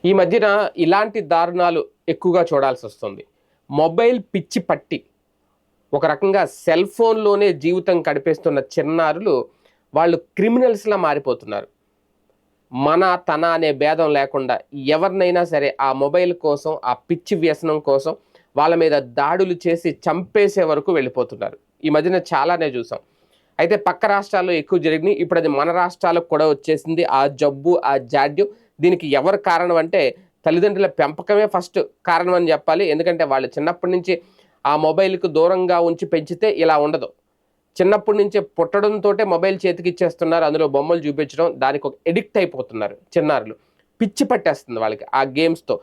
ఈ మధ్యన ఇలాంటి దారుణాలు ఎక్కువగా చూడాల్సి వస్తుంది. మొబైల్ పిచ్చి పట్టి ఒక రకంగా సెల్ ఫోన్లోనే జీవితం గడిపేస్తున్న చిన్నారులు వాళ్ళు క్రిమినల్స్‌లా మారిపోతున్నారు. మన, తన అనే భేదం లేకుండా ఎవరినైనా సరే ఆ మొబైల్ కోసం, ఆ పిచ్చి వ్యసనం కోసం వాళ్ళ మీద దాడులు చేసి చంపేసే వరకు వెళ్ళిపోతున్నారు. ఈ మధ్యన చాలానే చూసాం. అయితే పక్క రాష్ట్రాల్లో ఎక్కువ జరిగినాయి. ఇప్పుడు అది మన రాష్ట్రాలకు కూడా వచ్చేసింది. ఆ జబ్బు, ఆ జాడ్యం. దీనికి ఎవరు కారణం అంటే తల్లిదండ్రుల పెంపకమే ఫస్ట్ కారణం అని చెప్పాలి. ఎందుకంటే వాళ్ళు చిన్నప్పటి నుంచి ఆ మొబైల్‌కు దూరంగా ఉంచి పెంచితే ఇలా ఉండదు. చిన్నప్పటి నుంచే పుట్టడంతోటే మొబైల్ చేతికిచ్చేస్తున్నారు. అందులో బొమ్మలు చూపించడం, దానికి ఒక ఎడిక్ట్ అయిపోతున్నారు చిన్నారులు. పిచ్చి పట్టేస్తుంది వాళ్ళకి ఆ గేమ్స్‌తో.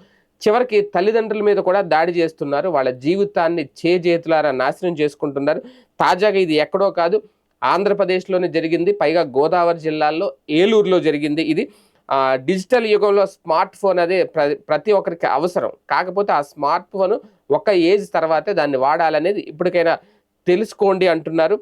చివరికి తల్లిదండ్రుల మీద కూడా దాడి చేస్తున్నారు. వాళ్ళ జీవితాన్ని చేజేతులారా నాశనం చేసుకుంటున్నారు. తాజాగా ఇది ఎక్కడో కాదు, ఆంధ్రప్రదేశ్‌లోనే జరిగింది. పైగా గోదావరి జిల్లాలో ఏలూరులో జరిగింది ఇది. డిజిటల్ యుగంలో స్మార్ట్ ఫోన్ అదే ప్రతి ఒక్కరికి అవసరం. కాకపోతే ఆ స్మార్ట్ ఫోన్ ఒక ఏజ్ తర్వాతే దాన్ని వాడాలనేది ఇప్పటికైనా తెలుసుకోండి అంటున్నారు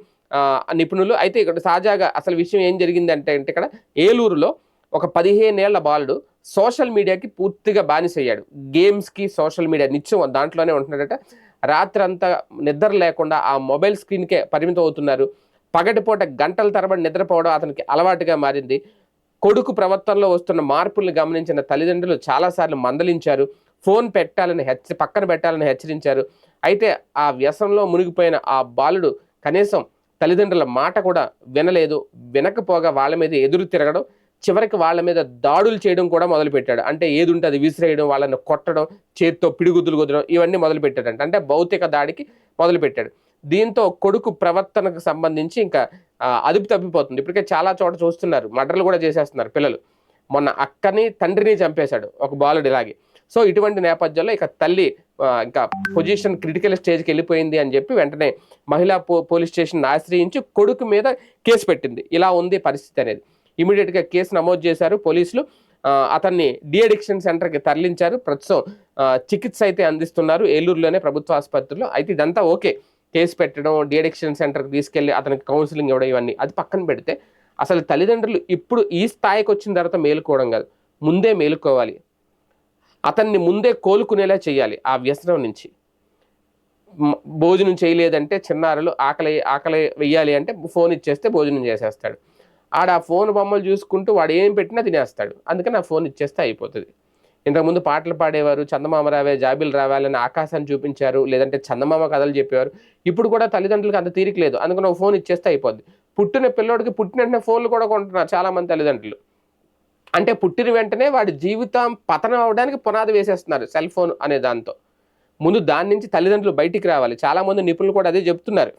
నిపుణులు. అయితే ఇక్కడ తాజాగా అసలు విషయం ఏం జరిగిందంటే ఇక్కడ ఏలూరులో ఒక 15 ఏళ్ల బాలుడు సోషల్ మీడియాకి పూర్తిగా బానిసయ్యాడు. గేమ్స్‌కి, సోషల్ మీడియా నిత్యం దాంట్లోనే ఉంటున్నాడట. రాత్రంతా నిద్ర లేకుండా ఆ మొబైల్ స్క్రీన్‌కే పరిమితం అవుతున్నారు. పగటిపూట గంటల తరబడి నిద్రపోవడం అతనికి అలవాటుగా మారింది. కొడుకు ప్రవర్తనలో వస్తున్న మార్పుల్ని గమనించిన తల్లిదండ్రులు చాలాసార్లు మందలించారు. ఫోన్ పెట్టాలని పక్కన పెట్టాలని హెచ్చరించారు. అయితే ఆ వ్యసనంలో మునిగిపోయిన ఆ బాలుడు కనీసం తల్లిదండ్రుల మాట కూడా వినలేదు. వినకపోగా వాళ్ళ మీద ఎదురు తిరగడం, చివరికి వాళ్ళ మీద దాడులు చేయడం కూడా మొదలుపెట్టాడు. అంటే ఏదుంటే అది విసిరేయడం, వాళ్ళని కొట్టడం, చేత్తో పిడిగుద్దులు గుద్దడం ఇవన్నీ మొదలుపెట్టాడంట. అంటే భౌతిక దాడికి మొదలుపెట్టాడు. దీంతో కొడుకు ప్రవర్తనకు సంబంధించి ఇంకా అదుపు తప్పిపోతుంది. ఇప్పటికే చాలా చోట చూస్తున్నారు. మర్డర్‌లు కూడా చేసేస్తున్నారు పిల్లలు. మొన్న అక్కని, తండ్రిని చంపేశాడు ఒక బాలుడు ఇలాగే. సో ఇటువంటి నేపథ్యంలో ఇక తల్లి ఇంకా పొజిషన్ క్రిటికల్ స్టేజ్‌కి వెళ్ళిపోయింది అని చెప్పి వెంటనే మహిళా పోలీస్ స్టేషన్‌ని ఆశ్రయించి కొడుకు మీద కేసు పెట్టింది. ఇలా ఉంది పరిస్థితి అనేది. ఇమ్మీడియేట్‌గా కేసు నమోదు చేశారు పోలీసులు. అతన్ని డి అడిక్షన్ సెంటర్‌కి తరలించారు. ప్రస్తుతం చికిత్స అయితే అందిస్తున్నారు ఏలూరులోనే ప్రభుత్వ ఆసుపత్రిలో. అయితే ఇదంతా ఓకే. కేసు పెట్టడం, డి అడిక్షన్ సెంటర్‌కి తీసుకెళ్ళి అతనికి కౌన్సిలింగ్ ఇవ్వడం ఇవన్నీ. అది పక్కన పెడితే అసలు తల్లిదండ్రులు ఇప్పుడు ఈ స్థాయికి వచ్చిన తర్వాత మేలుకోవడం కాదు. ముందే మేలుకోవాలి. అతన్ని ముందే కోలుకునేలా చేయాలి ఆ వ్యసనం నుంచి. భోజనం చేయలేదంటే చిన్నారులు ఆకలి వెయ్యాలి అంటే ఫోన్ ఇచ్చేస్తే భోజనం చేసేస్తాడు. ఆ ఫోన్ బొమ్మలు చూసుకుంటూ వాడు ఏం పెట్టినా తినేస్తాడు. అందుకని ఆ ఫోన్ ఇచ్చేస్తే అయిపోతది. ఇంతకుముందు పాటలు పాడేవారు. చందమామ రావే, జాబిలు రావాలని ఆకాశాన్ని చూపించారు. లేదంటే చందమామ కథలు చెప్పేవారు. ఇప్పుడు కూడా తల్లిదండ్రులకు అంత తీరిక లేదు. అందుకని ఒక ఫోన్ ఇచ్చేస్తే అయిపోద్ది. పుట్టిన పిల్లోడికి పుట్టిన వెంటనే ఫోన్లు కూడా కొంటున్నారు చాలామంది తల్లిదండ్రులు. అంటే పుట్టిన వెంటనే వాడి జీవితం పతనం అవ్వడానికి పునాది వేసేస్తున్నారు సెల్ ఫోన్ అనే దాంతో. ముందు దాని నుంచి తల్లిదండ్రులు బయటికి రావాలి. చాలామంది నిపుణులు కూడా అదే చెప్తున్నారు.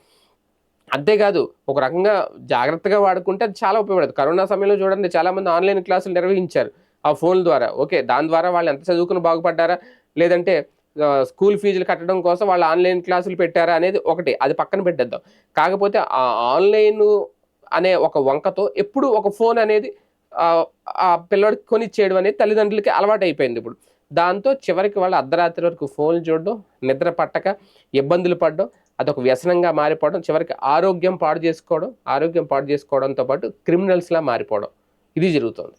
అంతేకాదు ఒక రకంగా జాగ్రత్తగా వాడుకుంటే అది చాలా ఉపయోగపడదు. కరోనా సమయంలో చూడండి చాలామంది ఆన్‌లైన్ క్లాసులు నిర్వహించారు ఆ ఫోన్ల ద్వారా. ఓకే. దాని ద్వారా వాళ్ళు ఎంత చదువుకుని బాగుపడ్డారా? లేదంటే స్కూల్ ఫీజులు కట్టడం కోసం వాళ్ళు ఆన్‌లైన్ క్లాసులు పెట్టారా అనేది ఒకటి. అది పక్కన పెట్టేద్దాం. కాకపోతే ఆ ఆన్‌లైను అనే ఒక వంకతో ఎప్పుడు ఒక ఫోన్ అనేది ఆ పిల్లోడికి కొనిచ్చేయడం అనేది తల్లిదండ్రులకి అలవాటయిపోయింది ఇప్పుడు. దాంతో చివరికి వాళ్ళు అర్ధరాత్రి వరకు ఫోన్లు చూడడం, నిద్ర పట్టక ఇబ్బందులు పడడం, అదొక వ్యసనంగా మారిపోవడం, చివరికి ఆరోగ్యం పాడు చేసుకోవడంతో పాటు క్రిమినల్స్‌లా మారిపోవడం. ఇది జరుగుతోంది.